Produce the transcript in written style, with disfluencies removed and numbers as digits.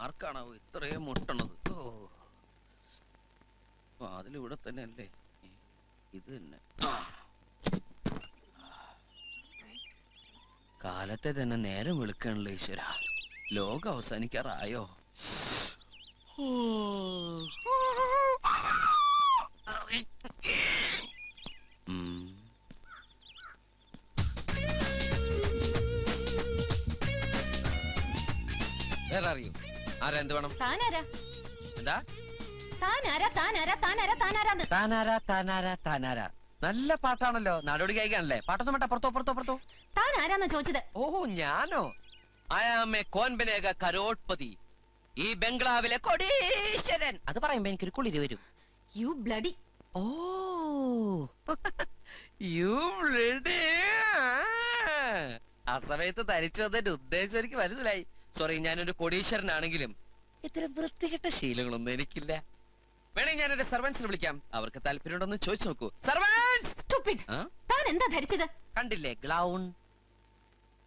ആർക്കാണാവോ ഇത്രയും മുട്ടണത്? അതിലിവിടെ തന്നെ അല്ലേ? ഇത് തന്നെ. കാലത്തെ തന്നെ നേരം വിളിക്കണല്ലോ ഈശ്വര. ലോകം അവസാനിക്കാറായോ? വേറെ അറിയൂ ആരാ? എന്ത് വേണം? എന്താ നല്ല പാട്ടാണല്ലോ. നാടോടി ഗായികാണല്ലേ? പാട്ടൊന്നും വേണ്ട. പുറത്തോ. താൻ ആരാന്നാ ചോദിച്ചത്? ഓഹോ, ഞാനോ? ഐ ആം എ കോൻ ബനേഗ കരോട്ട്പതി, ഈ ബംഗ്ലാവിലെ കോടീശ്വരൻ. അത് പറയുമ്പോ എനിക്കൊരു കുളിര് വരും. You bloody. ഓ യു ബ്ലഡി. ആ സമയത്ത് തനിച്ചു വന്നതിന്റെ ഉദ്ദേശം എനിക്ക് മനസ്സിലായി. സോറി, ഞാനൊരു കോടീശ്വരനാണെങ്കിലും ഇത്തരം വൃത്തികെട്ട ശീലങ്ങളൊന്നും എനിക്കില്ല. വേണമെങ്കിൽ ഞാൻ എന്റെ സർവൻസിനെ വിളിക്കാം. അവർക്ക് താല്പര്യമുണ്ടെന്ന് ചോദിച്ചു നോക്കൂ. സർവൻസ്! താൻ എന്താ ധരിച്ചത്? കണ്ടില്ലേ, ഗ്ലൗൺ.